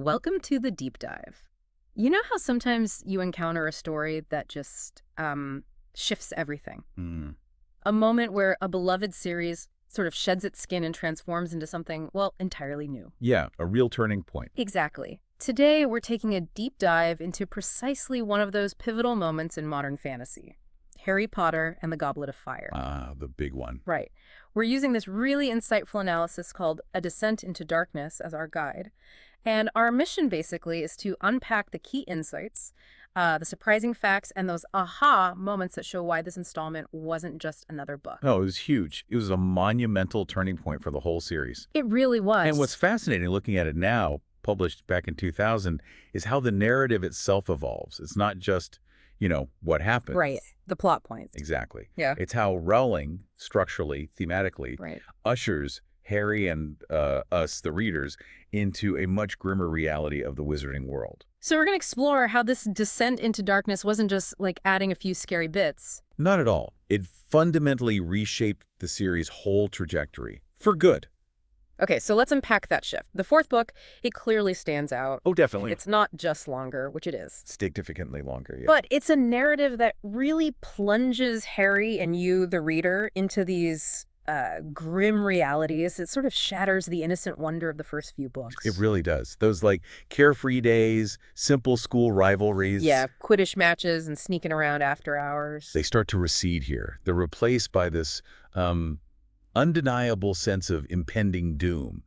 Welcome to the deep dive. You know how sometimes you encounter a story that just shifts everything? Mm. A moment where a beloved series sort of sheds its skin and transforms into something, well, entirely new. Yeah, a real turning point. Exactly. Today, we're taking a deep dive into precisely one of those pivotal moments in modern fantasy, Harry Potter and the Goblet of Fire. Ah, the big one. Right. We're using this really insightful analysis called A Descent into Darkness as our guide. And our mission basically is to unpack the key insights, the surprising facts, and those aha moments that show why this installment wasn't just another book. Oh, it was huge. It was a monumental turning point for the whole series. It really was. And what's fascinating looking at it now, published back in 2000, is how the narrative itself evolves. It's not just, what happens. Right. The plot points. Exactly. Yeah. It's how Rowling, structurally, thematically, Right. ushers Harry and us, the readers, into a much grimmer reality of the wizarding world. So we're going to explore how this descent into darkness wasn't just like adding a few scary bits. Not at all. It fundamentally reshaped the series' whole trajectory. For good. Okay, so let's unpack that shift. The fourth book, it clearly stands out. Oh, definitely. It's not just longer, which it is. Significantly longer, yeah. But it's a narrative that really plunges Harry and you, the reader, into these grim realities. It sort of shatters the innocent wonder of the first few books. It really does. Those, carefree days, simple school rivalries. Yeah, Quidditch matches and sneaking around after hours. They start to recede here. They're replaced by this undeniable sense of impending doom,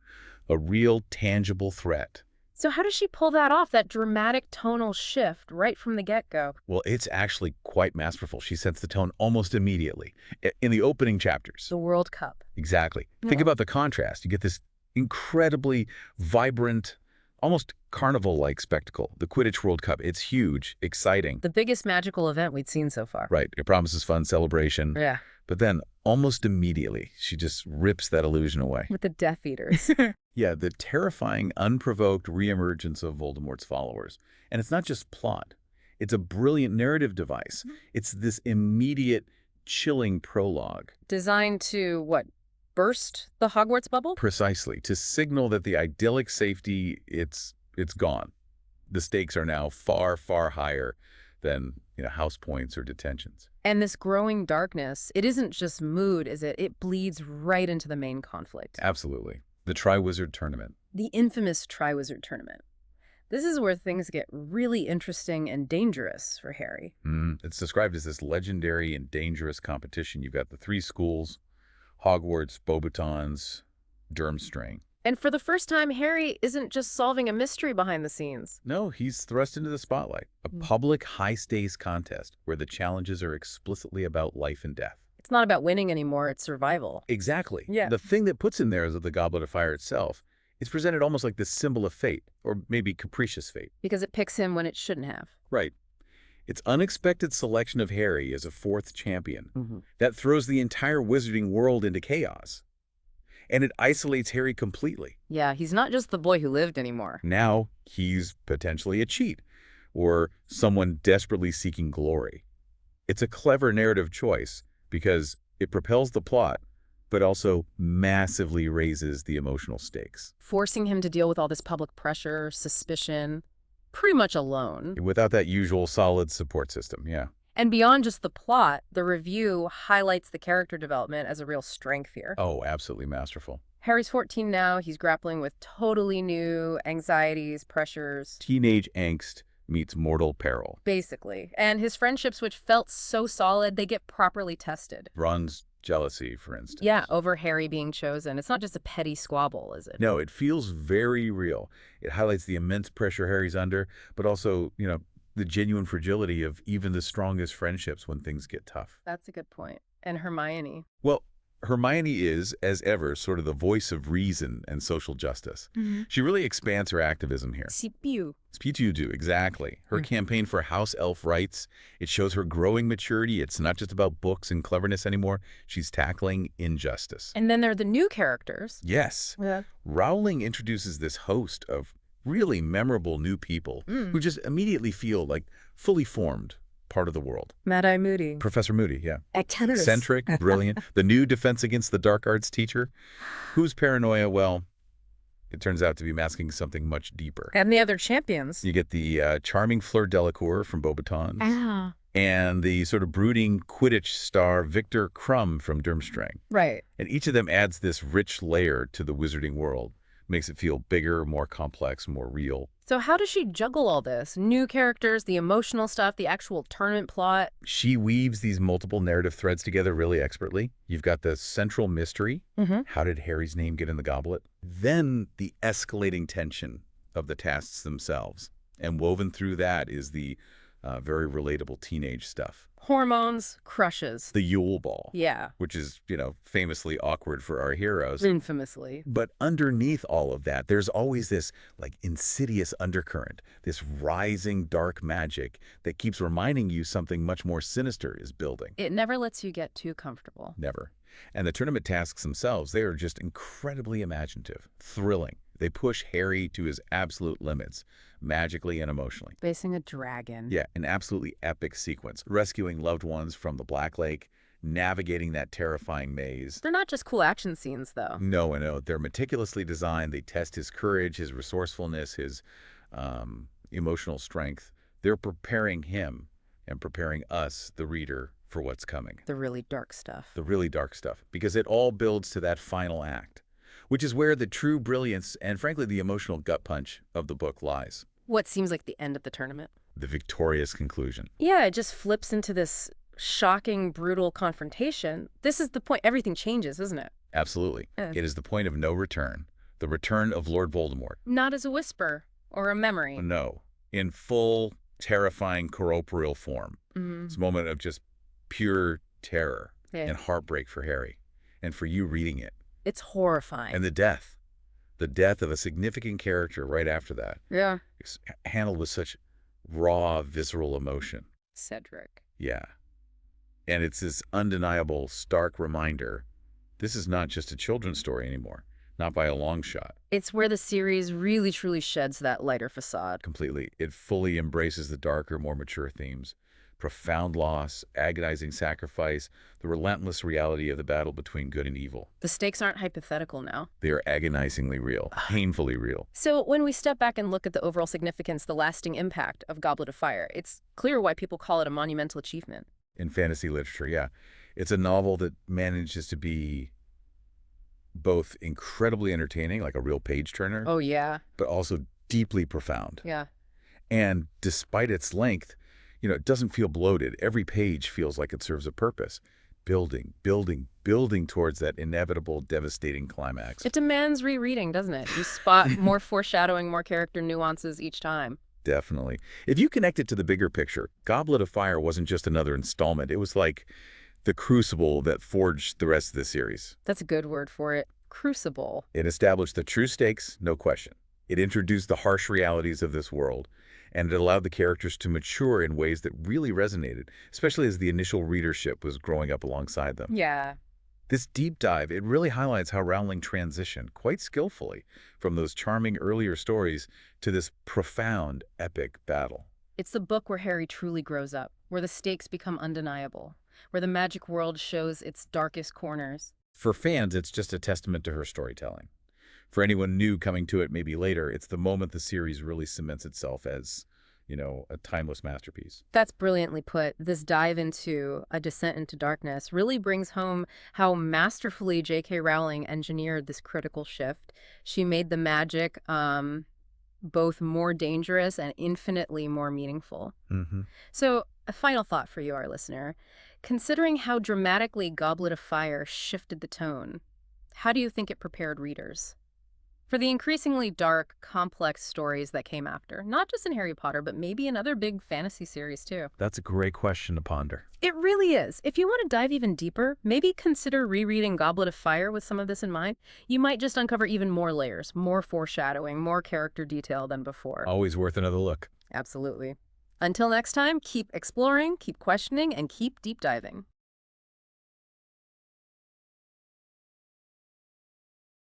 a real tangible threat. So how does she pull that off, that dramatic tonal shift right from the get-go? Well, it's actually quite masterful. She sets the tone almost immediately in the opening chapters. The World Cup. Exactly. Yeah. Think about the contrast. You get this incredibly vibrant, almost carnival-like spectacle, the Quidditch World Cup. It's huge, exciting. The biggest magical event we'd seen so far. Right. It promises fun celebration. Yeah. But then, almost immediately, she just rips that illusion away. With the Death Eaters. Yeah, the terrifying, unprovoked reemergence of Voldemort's followers. And it's not just plot. It's a brilliant narrative device. It's this immediate, chilling prologue. Designed to, what, burst the Hogwarts bubble? Precisely, to signal that the idyllic safety, it's gone. The stakes are now far, far higher than, house points or detentions. And this growing darkness, it isn't just mood, is it? It bleeds right into the main conflict. Absolutely. The Triwizard Tournament. The infamous Triwizard Tournament. This is where things get really interesting and dangerous for Harry. It's described as this legendary and dangerous competition. You've got the three schools, Hogwarts, Beauxbatons, Durmstrang. And for the first time, Harry isn't just solving a mystery behind the scenes. No, he's thrust into the spotlight. A public high-stakes contest where the challenges are explicitly about life and death. It's not about winning anymore, it's survival. Exactly. Yeah. The thing that puts him there is that the Goblet of Fire itself is presented almost like this symbol of fate, or maybe capricious fate. Because it picks him when it shouldn't have. Right. Its unexpected selection of Harry as a fourth champion that throws the entire wizarding world into chaos. And it isolates Harry completely. Yeah, he's not just the boy who lived anymore. Now he's potentially a cheat or someone desperately seeking glory. It's a clever narrative choice because it propels the plot, but also massively raises the emotional stakes. Forcing him to deal with all this public pressure, suspicion, pretty much alone. Without that usual solid support system, yeah. And beyond just the plot, the review highlights the character development as a real strength here. Oh, absolutely masterful. Harry's 14 now. He's grappling with totally new anxieties, pressures. Teenage angst meets mortal peril. Basically. And his friendships, which felt so solid, they get properly tested. Ron's jealousy, for instance. Yeah, over Harry being chosen. It's not just a petty squabble, is it? No, it feels very real. It highlights the immense pressure Harry's under, but also, the genuine fragility of even the strongest friendships when things get tough. That's a good point. And Hermione. Well, Hermione is, as ever, sort of the voice of reason and social justice. She really expands her activism here. Sipiu. Spitu, exactly. Her campaign for house elf rights, it shows her growing maturity. It's not just about books and cleverness anymore. She's tackling injustice. And then there are the new characters. Yes. Yeah. Rowling introduces this host of really memorable new people who just immediately feel like fully formed part of the world. Mad-Eye Moody. Professor Moody, yeah. Eccentric. Eccentric, brilliant. The new Defense Against the Dark Arts teacher, whose paranoia, well, it turns out to be masking something much deeper. And the other champions. You get the charming Fleur Delacour from Beauxbatons, Ah. and the sort of brooding Quidditch star Victor Crumb from Durmstrang. Right. And each of them adds this rich layer to the wizarding world, makes it feel bigger, more complex, more real. So how does she juggle all this? New characters, the emotional stuff, the actual tournament plot? She weaves these multiple narrative threads together really expertly. You've got the central mystery. Mm-hmm. How did Harry's name get in the goblet? Then the escalating tension of the tasks themselves. And woven through that is the very relatable teenage stuff. Hormones, crushes. The Yule Ball. Yeah. Which is, famously awkward for our heroes. Infamously. But underneath all of that, there's always this, insidious undercurrent, this rising dark magic that keeps reminding you something much more sinister is building. It never lets you get too comfortable. Never. And the tournament tasks themselves, they are just incredibly imaginative, thrilling. They push Harry to his absolute limits, magically and emotionally. Facing a dragon. Yeah, an absolutely epic sequence. Rescuing loved ones from the Black Lake, navigating that terrifying maze. They're not just cool action scenes, though. No. They're meticulously designed. They test his courage, his resourcefulness, his emotional strength. They're preparing him and preparing us, the reader, for what's coming. The really dark stuff. The really dark stuff. Because it all builds to that final act, which is where the true brilliance and, frankly, the emotional gut punch of the book lies. What seems like the end of the tournament. The victorious conclusion. Yeah, it just flips into this shocking, brutal confrontation. This is the point. Everything changes, isn't it? Absolutely. It is the point of no return. The return of Lord Voldemort. Not as a whisper or a memory. No. In full, terrifying corporeal form. Mm-hmm. It's a moment of just pure terror Yeah. and heartbreak for Harry. And for you reading it. It's horrifying. And the death of a significant character right after that. Yeah. It's handled with such raw, visceral emotion. Cedric. Yeah. And it's this undeniable, stark reminder, this is not just a children's story anymore. Not by a long shot. It's where the series really, truly sheds that lighter facade. Completely. It fully embraces the darker, more mature themes. Profound loss, agonizing sacrifice, the relentless reality of the battle between good and evil. The stakes aren't hypothetical now. They are agonizingly real, painfully real. So when we step back and look at the overall significance, the lasting impact of Goblet of Fire, it's clear why people call it a monumental achievement. In fantasy literature, yeah. It's a novel that manages to be both incredibly entertaining, like a real page-turner, Oh, yeah. but also deeply profound. Yeah. And despite its length, it doesn't feel bloated. Every page feels like it serves a purpose. Building towards that inevitable, devastating climax. It demands rereading, doesn't it? You spot more foreshadowing, more character nuances each time. Definitely. If you connect it to the bigger picture, Goblet of Fire wasn't just another installment. It was like the crucible that forged the rest of the series. That's a good word for it. Crucible. It established the true stakes, no question. It introduced the harsh realities of this world, and it allowed the characters to mature in ways that really resonated, especially as the initial readership was growing up alongside them. Yeah. This deep dive, it really highlights how Rowling transitioned, quite skillfully, from those charming earlier stories to this profound, epic battle. It's the book where Harry truly grows up, where the stakes become undeniable, where the magic world shows its darkest corners. For fans, it's just a testament to her storytelling. For anyone new coming to it maybe later, it's the moment the series really cements itself as, a timeless masterpiece. That's brilliantly put. This dive into A Descent into Darkness really brings home how masterfully J.K. Rowling engineered this critical shift. She made the magic both more dangerous and infinitely more meaningful. Mm-hmm. So, a final thought for you, our listener. Considering how dramatically Goblet of Fire shifted the tone, how do you think it prepared readers for the increasingly dark, complex stories that came after? Not just in Harry Potter, but maybe in other big fantasy series too. That's a great question to ponder. It really is. If you want to dive even deeper, maybe consider rereading Goblet of Fire with some of this in mind. You might just uncover even more layers, more foreshadowing, more character detail than before. Always worth another look. Absolutely. Until next time, keep exploring, keep questioning, and keep deep diving.